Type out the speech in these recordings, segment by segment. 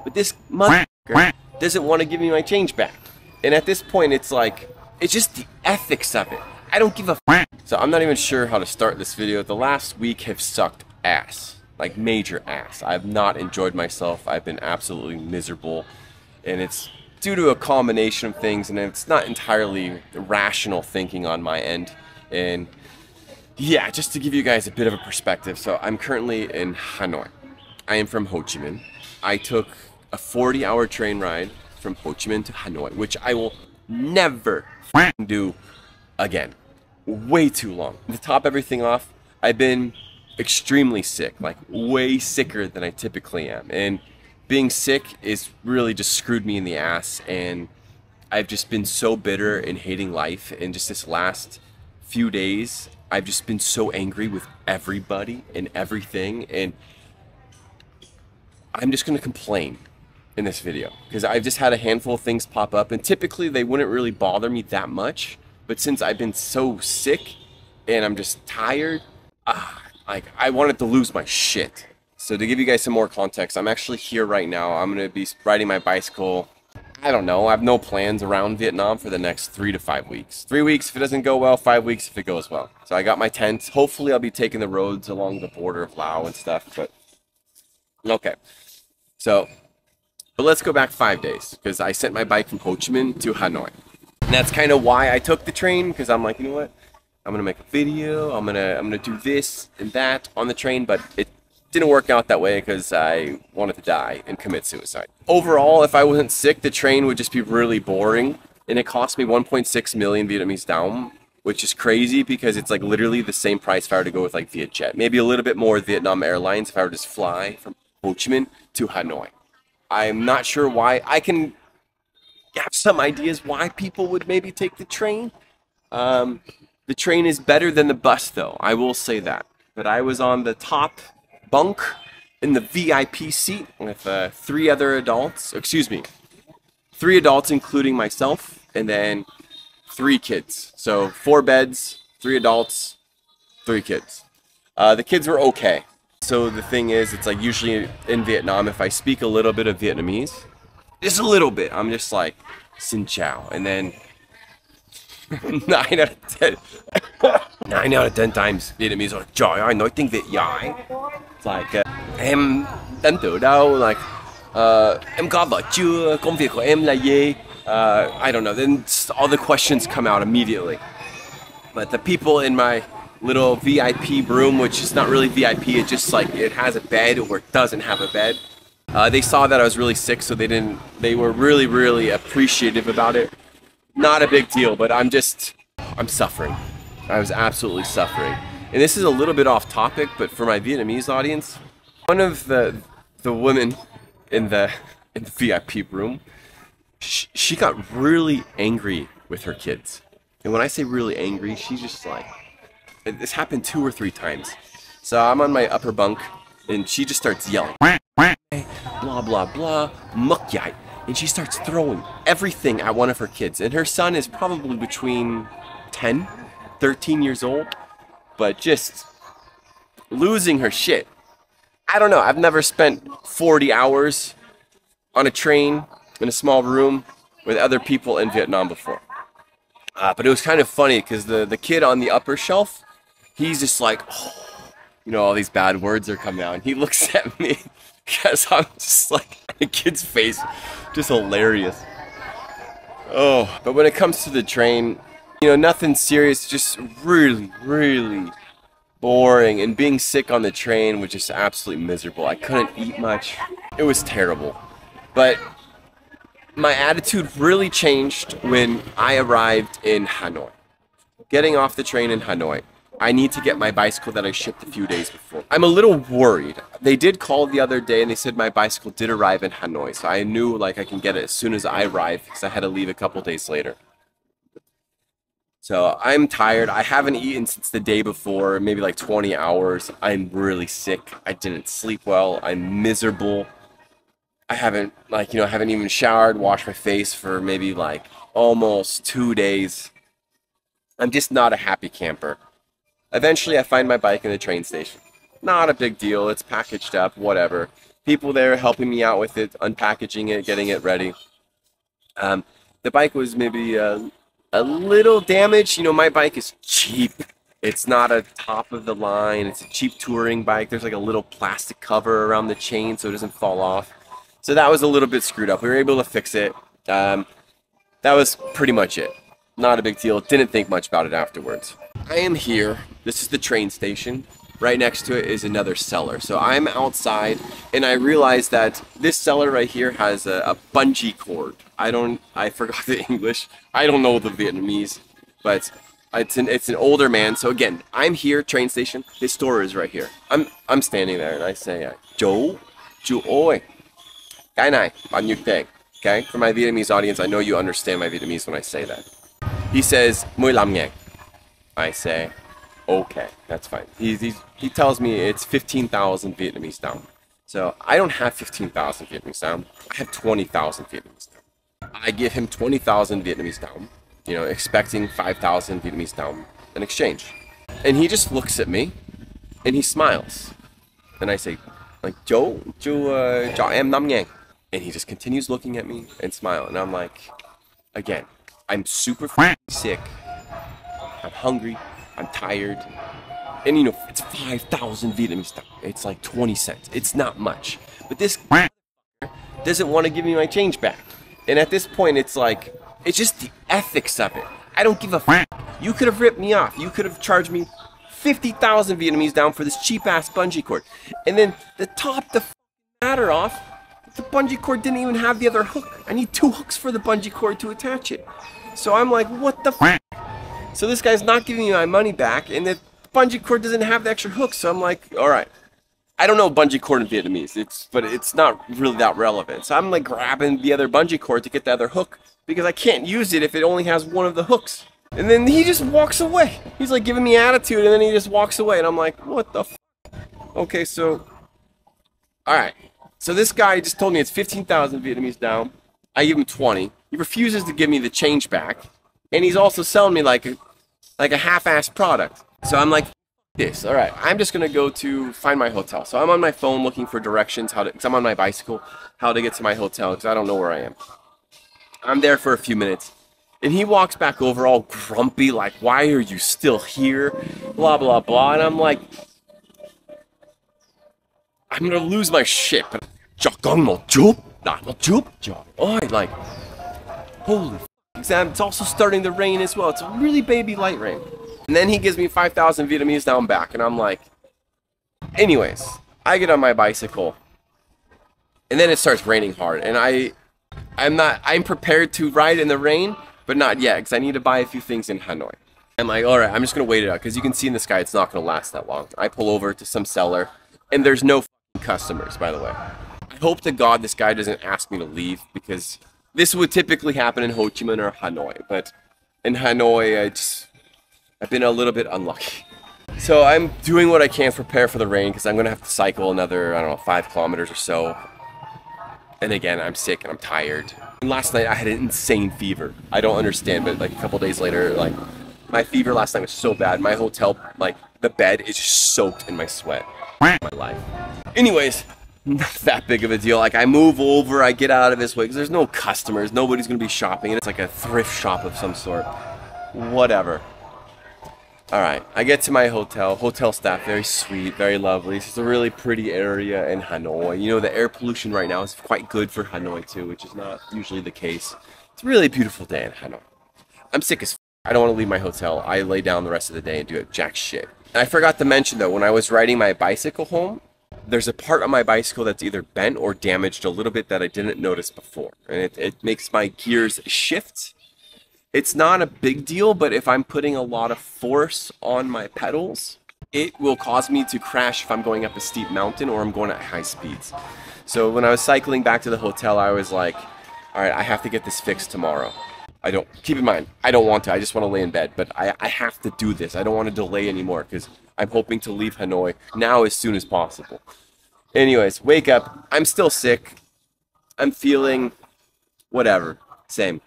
but this motherfucker doesn't want to give me my change back. And at this point, it's like, it's just the ethics of it. I don't give a f. So I'm not even sure how to start this video. The last week have sucked ass, like major ass. I've not enjoyed myself. I've been absolutely miserable, and it's due to a combination of things, and it's not entirely rational thinking on my end. And yeah, just to give you guys a bit of a perspective, so I'm currently in Hanoi. I am from Ho Chi Minh. I took a 40-hour train ride from Ho Chi Minh to Hanoi, which I will never do again. Way too long. To top everything off, I've been extremely sick, like way sicker than I typically am. And being sick is really just screwed me in the ass, and I've just been so bitter and hating life. And just this last few days, I've just been so angry with everybody and everything, and I'm just gonna complain in this video because I've just had a handful of things pop up, and typically they wouldn't really bother me that much, but since I've been so sick and I'm just tired, like I wanted to lose my shit. So to give you guys some more context, I'm actually here right now. I'm gonna be riding my bicycle. I don't know, I have no plans around Vietnam for the next 3 to 5 weeks. 3 weeks if it doesn't go well, 5 weeks if it goes well. So I got my tent. Hopefully I'll be taking the roads along the border of Laos and stuff, but okay. So, but let's go back 5 days, because I sent my bike from Ho Chi Minh to Hanoi. And that's kind of why I took the train, because I'm like, you know what? I'm gonna make a video, I'm gonna do this and that on the train, but it didn't work out that way because I wanted to die and commit suicide. Overall, if I wasn't sick, the train would just be really boring, and it cost me 1.6 million Vietnamese dong, which is crazy because it's like literally the same price if I were to go with like Vietjet. Maybe a little bit more Vietnam Airlines if I were to just fly from Ho Chi Minh to Hanoi. I'm not sure why. I can have some ideas why people would maybe take the train. The train is better than the bus though, I will say that. But I was on the top bunk in the VIP seat with 3 other adults, excuse me, 3 adults including myself, and then 3 kids. So 4 beds, 3 adults, 3 kids. The kids were okay. So the thing is, it's like usually in Vietnam, if I speak a little bit of Vietnamese, just a little bit, I'm just like, xin chào, and then 9 out of 10 9 out of 10 times Vietnamese are, trời ơi, nói tiếng Việt giỏi. It's like, em đến từ đâu, like, em có vợ chưa, công việc của em là gì, I don't know, then all the questions come out immediately. But the people in my little VIP room, which is not really VIP, it's just like it has a bed or it doesn't have a bed. They saw that I was really sick, so they were really appreciative about it. Not a big deal, but I'm suffering. I was absolutely suffering. And this is a little bit off topic, but for my Vietnamese audience, one of the women in the VIP room, she got really angry with her kids. And when I say really angry, she's just like, this happened 2 or 3 times. So I'm on my upper bunk, and she just starts yelling, blah blah blah, muk yai. And she starts throwing everything at one of her kids. And her son is probably between 10, 13 years old, but just losing her shit. I don't know, I've never spent 40 hours on a train in a small room with other people in Vietnam before. But it was kind of funny because the kid on the upper shelf, he's just like, oh, you know, all these bad words are coming out. And he looks at me because I'm just like, the kid's face, just hilarious. Oh, but when it comes to the train, you know, nothing serious, just really boring. And being sick on the train was just absolutely miserable. I couldn't eat much. It was terrible. But my attitude really changed when I arrived in Hanoi. Getting off the train in Hanoi, I need to get my bicycle that I shipped a few days before. I'm a little worried. They did call the other day and they said my bicycle did arrive in Hanoi, so I knew like I can get it as soon as I arrive because I had to leave a couple days later. So I'm tired. I haven't eaten since the day before, maybe like 20 hours. I'm really sick. I didn't sleep well. I'm miserable. I haven't haven't even showered, washed my face for maybe like almost 2 days. I'm just not a happy camper. Eventually I find my bike in the train station. Not a big deal, it's packaged up, whatever. people there helping me out with it, unpackaging it, getting it ready. The bike was maybe a little damaged. You know, my bike is cheap. It's not a top of the line. It's a cheap touring bike. There's like a little plastic cover around the chain so it doesn't fall off. So that was a little bit screwed up. We were able to fix it. That was pretty much it. Not a big deal. Didn't think much about it afterwards. I am here. This is the train station. Right next to it is another cellar. So I'm outside and I realized that this cellar right here has a bungee cord. I forgot the English. I don't know the Vietnamese, but it's an older man. So again, I'm here, train station. His store is right here. I'm standing there and I say, Chú ơi, cái này bao nhiêu tiền? Okay, for my Vietnamese audience, I know you understand my Vietnamese when I say that. He says 15 ngàn. I say, okay, that's fine. He tells me it's 15,000 Vietnamese đồng. So I don't have 15,000 Vietnamese đồng. I have 20,000 Vietnamese đồng. I give him 20,000 Vietnamese đồng, you know, expecting 5,000 Vietnamese đồng in exchange. And he just looks at me and he smiles. And I say, like, chú cho em 5 ngàn. And he just continues looking at me and smiling. And I'm like, again, I'm super sick. I'm hungry. I'm tired. And you know, it's 5,000 Vietnamese đồng. It's like 20 cents. It's not much. But this doesn't want to give me my change back. And at this point, it's like, it's just the ethics of it. I don't give a f***. You could have ripped me off. You could have charged me 50,000 Vietnamese đồng for this cheap-ass bungee cord. And then to top the matter off, the bungee cord didn't even have the other hook. I need 2 hooks for the bungee cord to attach it. So I'm like, what the f***? So this guy's not giving me my money back, and the bungee cord doesn't have the extra hook. So I'm like, all right. I don't know bungee cord in Vietnamese, but it's not really that relevant. So I'm like grabbing the other bungee cord to get the other hook because I can't use it if it only has one of the hooks. And then he just walks away. He's like giving me attitude, and then he just walks away, and I'm like, what the f***? Okay, so, all right. So this guy just told me it's 15,000 Vietnamese đồng. I give him 20. He refuses to give me the change back, and he's also selling me like a half-assed product. So I'm like, this. All right, I'm just gonna go to find my hotel. So I'm on my phone looking for directions, because I'm on my bicycle, how to get to my hotel, because I don't know where I am. I'm there for a few minutes, and he walks back over all grumpy, like, why are you still here? Blah, blah, blah. And I'm like, I'm gonna lose my shit. But like, holy f***. It's also starting to rain as well. It's a really baby light rain. And then he gives me 5,000 Vietnamese đồng back, and I'm like, anyways, I get on my bicycle, and then it starts raining hard, and I'm prepared to ride in the rain, but not yet, because I need to buy a few things in Hanoi. I'm like, all right, I'm just gonna wait it out, because you can see in the sky, it's not gonna last that long. I pull over to some seller, and there's no customers, by the way. I hope to God this guy doesn't ask me to leave, because this would typically happen in Ho Chi Minh or Hanoi, but in Hanoi, I've been a little bit unlucky. So I'm doing what I can to prepare for the rain because I'm going to have to cycle another, I don't know, 5 kilometers or so. And again, I'm sick and I'm tired. And last night I had an insane fever. I don't understand, but like a couple days later, like my fever last night was so bad. My hotel, like the bed is just soaked in my sweat. My life. Anyways, not that big of a deal. Like I move over, I get out of this way because there's no customers. Nobody's going to be shopping. It's like a thrift shop of some sort. Whatever. Alright, I get to my hotel. Hotel staff, very sweet, very lovely. It's a really pretty area in Hanoi. You know, the air pollution right now is quite good for Hanoi too, which is not usually the case. It's a really beautiful day in Hanoi. I'm sick as f***. I don't want to leave my hotel. I lay down the rest of the day and do it jack shit. And I forgot to mention though, when I was riding my bicycle home, there's a part on my bicycle that's either bent or damaged a little bit that I didn't notice before. And it makes my gears shift. It's not a big deal, but if I'm putting a lot of force on my pedals, it will cause me to crash if I'm going up a steep mountain or I'm going at high speeds. So when I was cycling back to the hotel, I was like, all right, I have to get this fixed tomorrow. Keep in mind, I don't want to, I just want to lay in bed, but I have to do this. I don't want to delay anymore because I'm hoping to leave Hanoi now as soon as possible. Anyways, wake up, I'm still sick. I'm feeling whatever, same.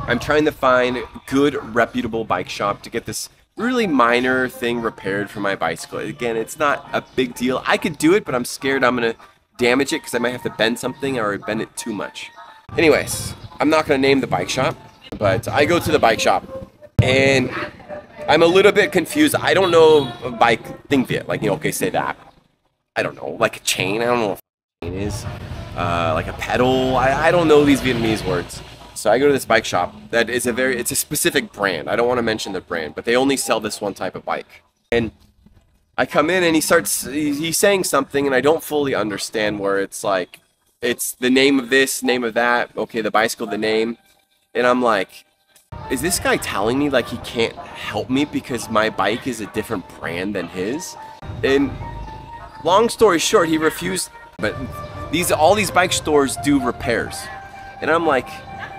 I'm trying to find a good, reputable bike shop to get this really minor thing repaired for my bicycle. Again, it's not a big deal. I could do it, but I'm scared I'm going to damage it because I might have to bend something or bend it too much. Anyways, I'm not going to name the bike shop, but I go to the bike shop and I'm a little bit confused. I don't know bike thing Viet, like, you know, okay, say that. I don't know, like a chain, I don't know what a chain is. Like a pedal, I don't know these Vietnamese words. So I go to this bike shop that is it's a specific brand. I don't want to mention the brand, but they only sell this one type of bike. And I come in and he's saying something and I don't fully understand, where it's like, it's the name of this, name of that, okay, the bicycle, the name. And I'm like, is this guy telling me like he can't help me because my bike is a different brand than his? And long story short, he refused. But all these bike stores do repairs. And I'm like,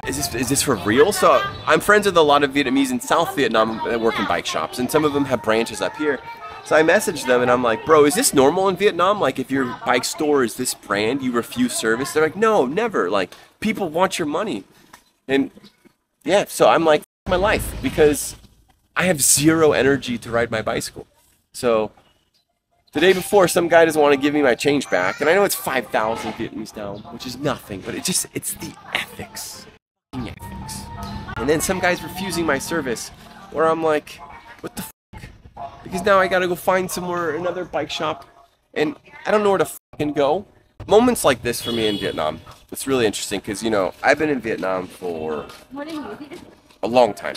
is this for real? So I'm friends with a lot of Vietnamese in South Vietnam that work in bike shops, and some of them have branches up here. So I messaged them and I'm like, bro, is this normal in Vietnam? Like, if your bike store is this brand, you refuse service? They're like, no, never. Like, people want your money. And yeah, so I'm like, my life, because I have zero energy to ride my bicycle. So the day before, some guy doesn't want to give me my change back, and I know it's 5,000 Vietnamese now, which is nothing, but it's the ethics. Ethics. And then some guy's refusing my service, where I'm like, what the f***? Because now I gotta go find another bike shop, and I don't know where to f***ing go. Moments like this for me in Vietnam, it's really interesting, because, you know, I've been in Vietnam for a long time.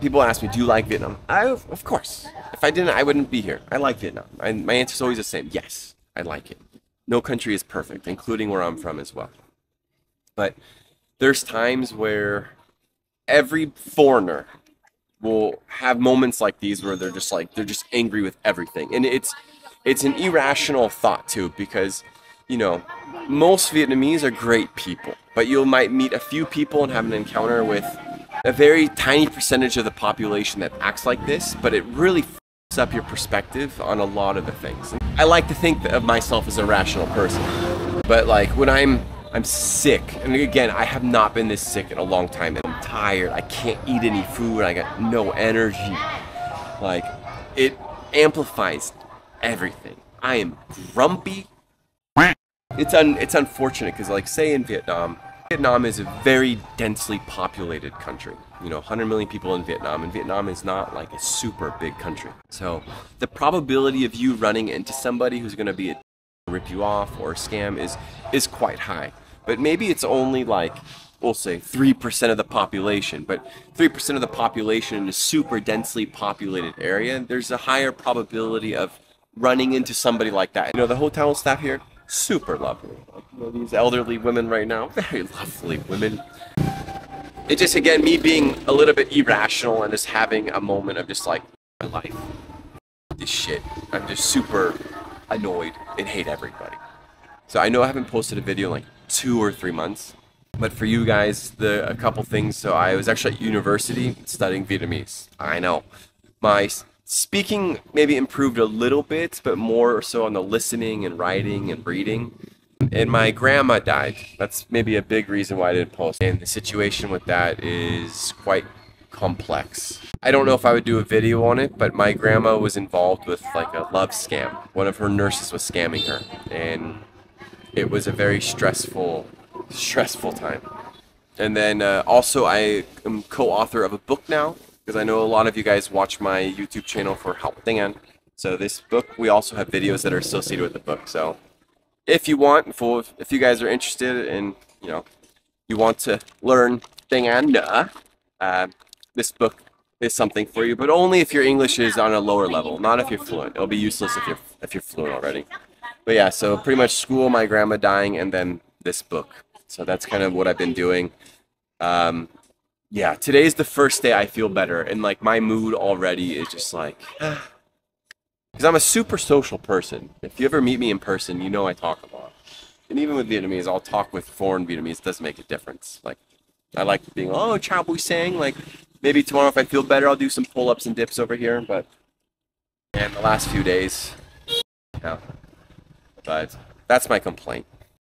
People ask me, do you like Vietnam? Of course. If I didn't, I wouldn't be here. I like Vietnam. My answer's always the same. Yes, I like it. No country is perfect, including where I'm from as well. But there's times where every foreigner will have moments like these where they're just angry with everything. And it's an irrational thought too, because, you know, most Vietnamese are great people, but you might meet a few people and have an encounter with a very tiny percentage of the population that acts like this, but it really f***s up your perspective on a lot of the things. I like to think of myself as a rational person, but like when I'm sick, and again, I have not been this sick in a long time, and I'm tired, I can't eat any food, I got no energy, like, it amplifies everything. I am grumpy. It's unfortunate, because like, say in Vietnam is a very densely populated country. You know, 100 million people in Vietnam, and Vietnam is not like a super big country. So the probability of you running into somebody who's going to be rip you off or scam is quite high. But maybe it's only like, we'll say 3% of the population, but 3% of the population in a super densely populated area, there's a higher probability of running into somebody like that. You know, the hotel staff here, super lovely. Like, you know, these elderly women right now, very lovely women. It just, again, me being a little bit irrational and just having a moment of just like, my life, this shit. I'm just super annoyed and hate everybody. So I know I haven't posted a video in like 2 or 3 months, but for you guys, a couple things. So I was actually at university studying Vietnamese. I know. My speaking maybe improved a little bit, but more so on the listening and writing and reading. And my grandma died. That's maybe a big reason why I didn't post. And the situation with that is quite complex. I don't know if I would do a video on it, but my grandma was involved with like a love scam. One of her nurses was scamming her, and it was a very stressful time. And then also I am co-author of a book now, because I know a lot of you guys watch my YouTube channel for Học Tiếng Anh. So this book, we also have videos that are associated with the book. So if you want, if you guys are interested in, you know, you want to learn Tiếng Anh nữa, this book is something for you, but only if your English is on a lower level, not if you're fluent. It'll be useless if you're fluent already. But yeah, so pretty much school, my grandma dying, and then this book. So that's kind of what I've been doing. Yeah, today's the first day I feel better, and like my mood already is just like, because I'm a super social person. If you ever meet me in person, you know I talk a lot. And even with Vietnamese, I'll talk with foreign Vietnamese. It doesn't make a difference. Like, I like being, oh, chào buổi sáng. Like, maybe tomorrow if I feel better, I'll do some pull-ups and dips over here. But, man, the last few days, yeah. But that's my complaint.